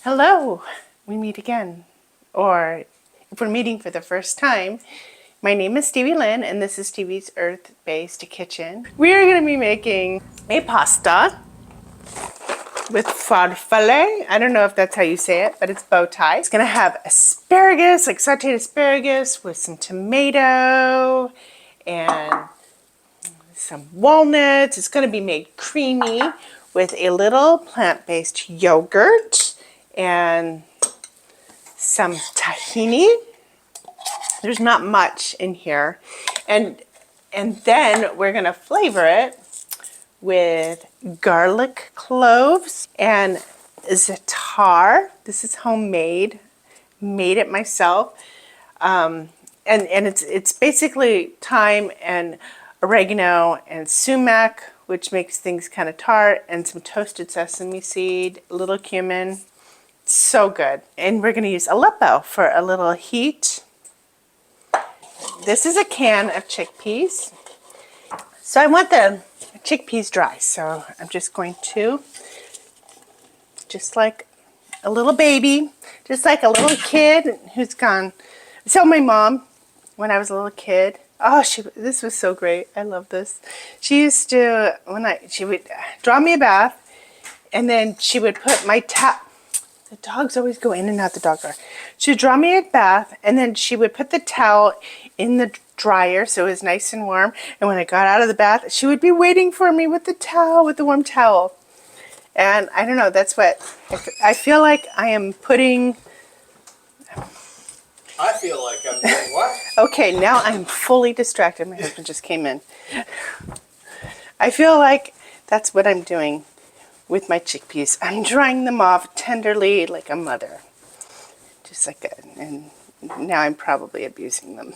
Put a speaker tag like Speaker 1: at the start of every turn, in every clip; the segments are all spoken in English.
Speaker 1: Hello, we meet again. Or if we're meeting for the first time, my name is Stevie Lynn and this is Stevie's Earth-Based Kitchen. We are going to be making a pasta with farfalle. I don't know if that's how you say it, but it's bow tie. It's going to have asparagus, like sauteed asparagus with some tomato and some walnuts. It's going to be made creamy with a little plant-based yogurt and some tahini. There's not much in here. And then we're going to flavor it with garlic cloves and za'atar. This is homemade. Made it myself. And it's basically thyme and oregano and sumac, which makes things kind of tart, and some toasted sesame seed, a little cumin. It's so good. And we're going to use Aleppo for a little heat. This is a can of chickpeas. So I want the chickpeas dry, so I'm just going to, just like a little baby, just like a little kid who's gone. So my mom, when I was a little kid, this was so great. I love this. She used to, she would draw me a bath, and then she would put my towel. The dogs always go in and out the dog door. She would draw me a bath, and then she would put the towel in the dryer so it was nice and warm. And when I got out of the bath, she would be waiting for me with the towel, with the warm towel. And I don't know, that's what, I feel like I am putting...
Speaker 2: I feel like I'm doing what?
Speaker 1: Okay, now I'm fully distracted. My husband just came in. I feel like that's what I'm doing with my chickpeas. I'm drying them off tenderly like a mother. Just like that. And now I'm probably abusing them.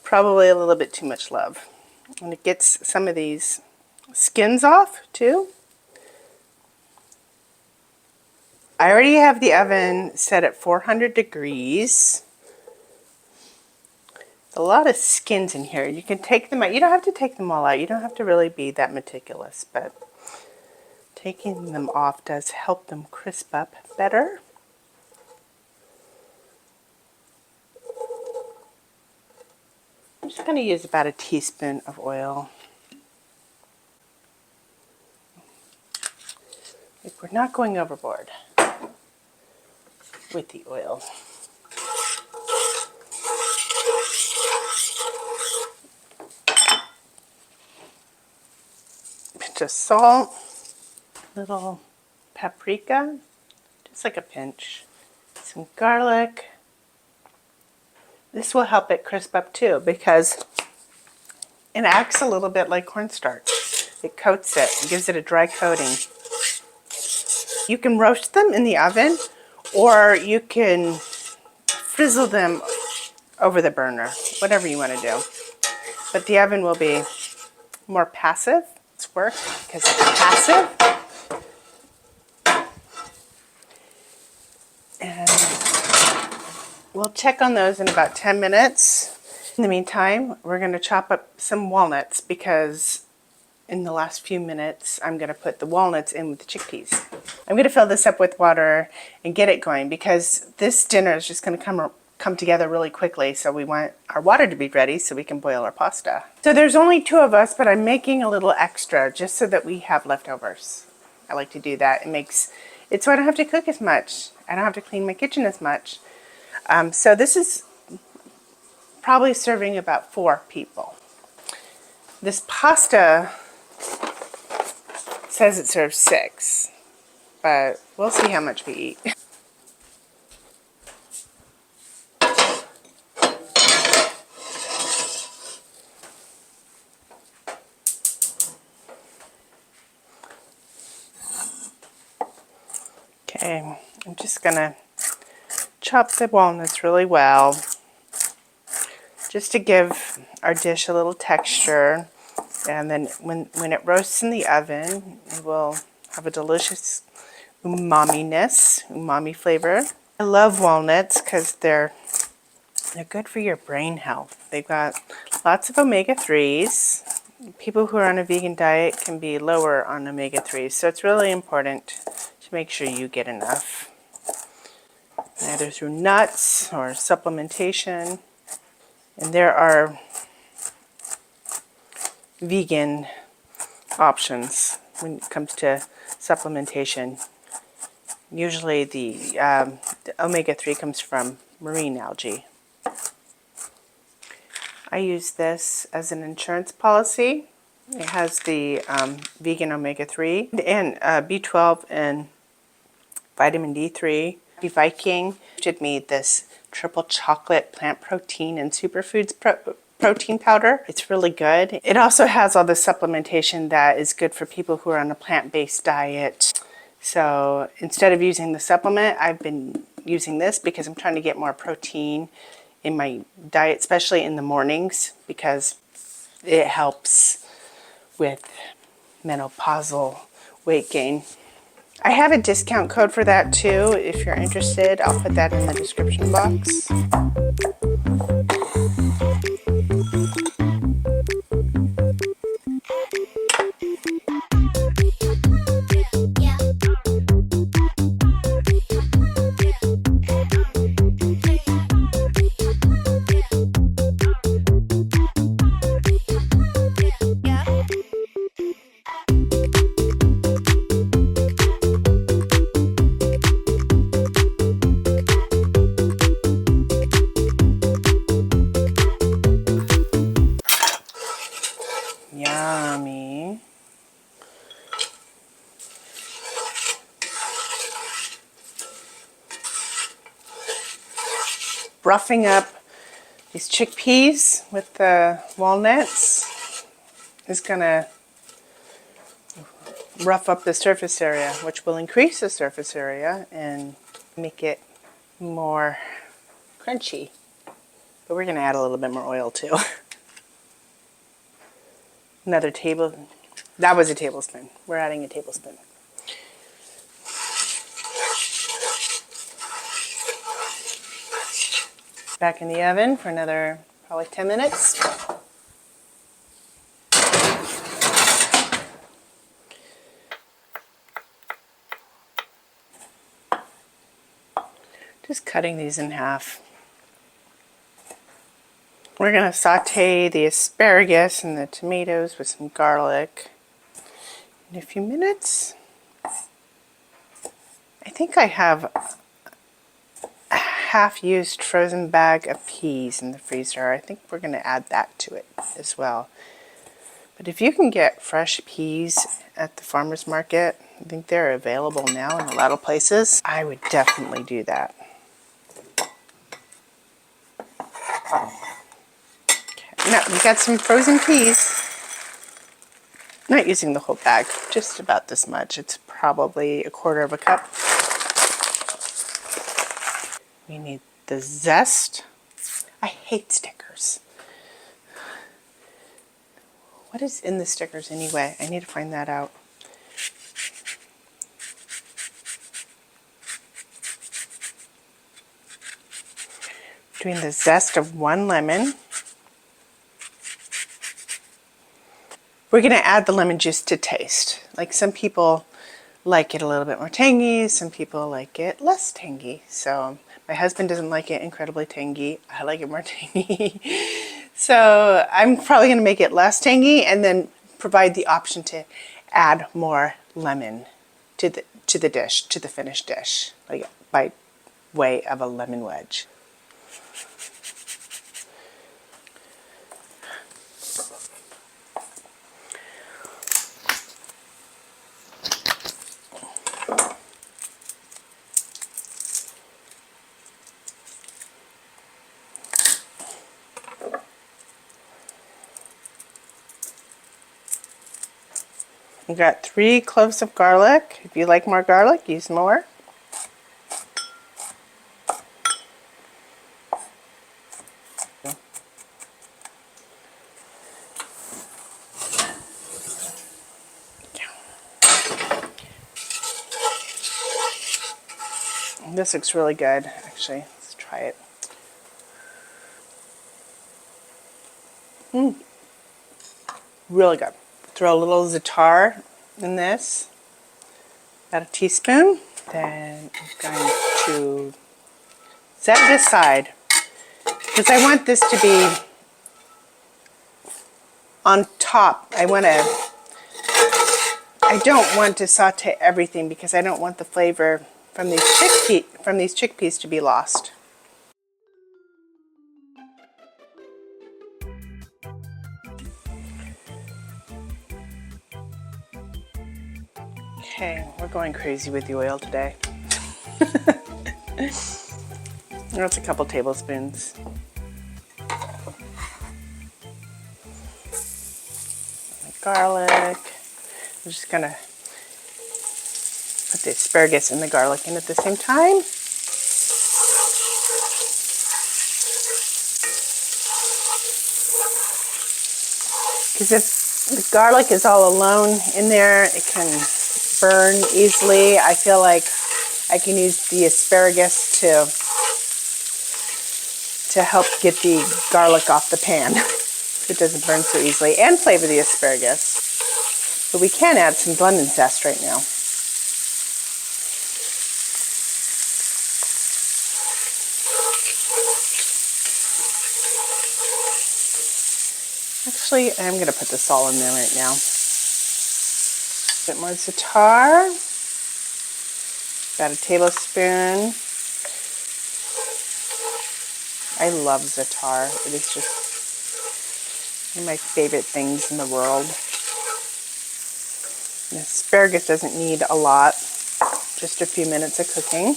Speaker 1: Probably a little bit too much love. And it gets some of these skins off too. I already have the oven set at 400 degrees. A lot of skins in here. You can take them out. You don't have to take them all out. You don't have to really be that meticulous, but taking them off does help them crisp up better. I'm just going to use about a teaspoon of oil. Like, we're not going overboard with the oil. Pinch of salt, little paprika, just like a pinch, some garlic. This will help it crisp up too because it acts a little bit like cornstarch. It coats it, it gives it a dry coating. You can roast them in the oven or you can frizzle them over the burner, whatever you want to do. But the oven will be more passive. It's work because it's passive. And we'll check on those in about 10 minutes. In the meantime, we're going to chop up some walnuts because in the last few minutes, I'm going to put the walnuts in with the chickpeas. I'm going to fill this up with water and get it going because this dinner is just going to come together really quickly. So we want our water to be ready so we can boil our pasta. So there's only 2 of us, but I'm making a little extra just so that we have leftovers. I like to do that. It's so I don't have to cook as much. I don't have to clean my kitchen as much. So this is probably serving about 4 people. This pasta says it serves 6, but we'll see how much we eat. Okay, I'm just gonna chop the walnuts really well, just to give our dish a little texture. And then when it roasts in the oven, it will have a delicious umami flavor. I love walnuts because they're good for your brain health. They've got lots of omega-3s. People who are on a vegan diet can be lower on omega-3s, so it's really important to make sure you get enough, either through nuts or supplementation. And there are vegan options when it comes to supplementation. Usually the omega-3 comes from marine algae. I use this as an insurance policy. It has the vegan omega-3 and B12 and vitamin D3. Viking did me this triple chocolate plant protein and superfoods protein powder. It's really good. It also has all the supplementation that is good for people who are on a plant-based diet. So instead of using the supplement, I've been using this because I'm trying to get more protein in my diet, especially in the mornings, because it helps with menopausal weight gain. I have a discount code for that too. If you're interested, I'll put that in the description box. Yummy. Roughing up these chickpeas with the walnuts is gonna rough up the surface area, which will increase the surface area and make it more crunchy. But we're gonna add a little bit more oil too. Another table, that was a tablespoon. We're adding a tablespoon. Back in the oven for another probably 10 minutes. Just cutting these in half. We're going to saute the asparagus and the tomatoes with some garlic in a few minutes. I think I have a half-used frozen bag of peas in the freezer. I think we're going to add that to it as well. But if you can get fresh peas at the farmer's market, I think they're available now in a lot of places, I would definitely do that. Now, we got some frozen peas. Not using the whole bag, just about this much. It's probably a quarter of a cup. We need the zest. I hate stickers. What is in the stickers anyway? I need to find that out. Doing the zest of 1 lemon. We're going to add the lemon juice to taste. Like, some people like it a little bit more tangy, some people like it less tangy. So my husband doesn't like it incredibly tangy. I like it more tangy. So I'm probably going to make it less tangy and then provide the option to add more lemon to the dish, to the finished dish, like by way of a lemon wedge. We've got 3 cloves of garlic. If you like more garlic, use more. This looks really good, actually. Let's try it. Really good. Throw a little Za'atar in this. About a teaspoon. Then I'm going to set it aside because I want this to be on top. I don't want to saute everything because I don't want the flavor from these chickpeas to be lost. Okay, we're going crazy with the oil today. That's a couple tablespoons. Garlic. I'm just gonna put the asparagus and the garlic in at the same time. Because if the garlic is all alone in there, it can burn easily. I feel like I can use the asparagus to help get the garlic off the pan. It doesn't burn so easily, and flavor the asparagus. But we can add some lemon zest right now. Actually, I'm going to put this all in there right now. A bit more za'atar. About a tablespoon. I love za'atar. It is just one of my favorite things in the world. And asparagus doesn't need a lot, just a few minutes of cooking.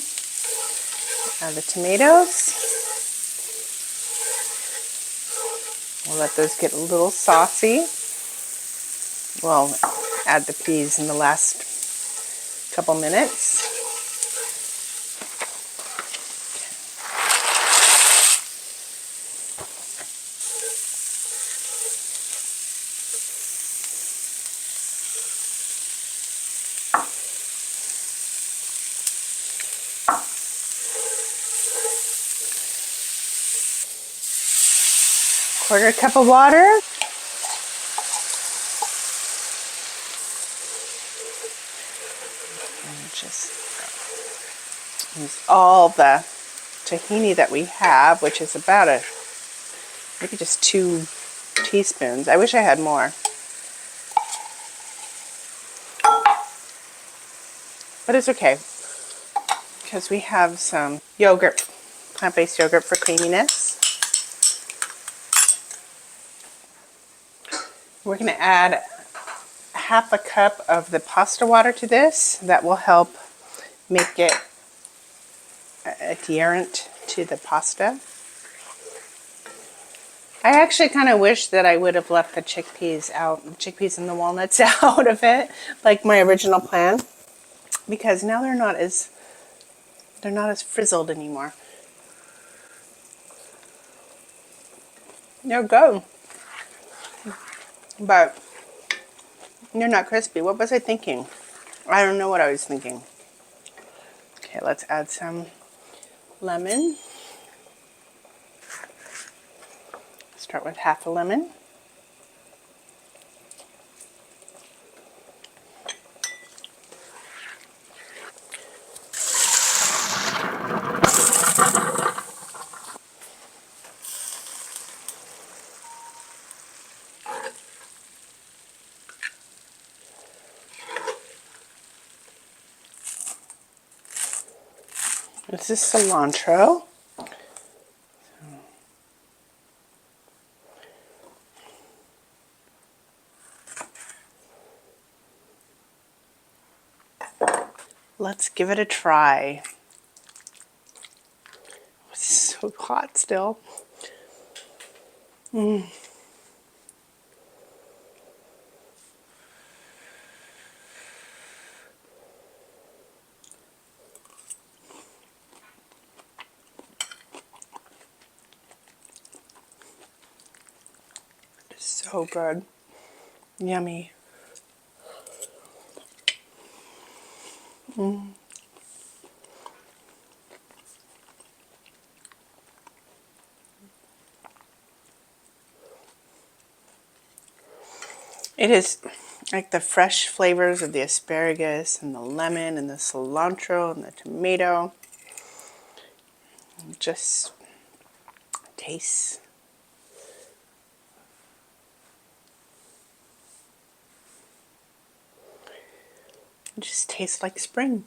Speaker 1: Add the tomatoes. We'll let those get a little saucy. We'll add the peas in the last couple minutes. Quarter cup of water. And just use all the tahini that we have, which is about maybe just 2 teaspoons. I wish I had more. But it's okay because we have some yogurt, plant-based yogurt for creaminess. We're going to add half a cup of the pasta water to this. That will help make it adherent to the pasta. I actually kind of wish that I would have left the chickpeas out, the chickpeas and the walnuts out of it, like my original plan, because now they're not as frizzled anymore. They're good, but they're not crispy. What was I thinking? I don't know what I was thinking. Okay, let's add some lemon. Start with half a lemon. This is cilantro. Let's give it a try. It's so hot still. It's so good. Yummy. It is Like the fresh flavors of the asparagus and the lemon and the cilantro and the tomato. It just tastes. It just tastes like spring.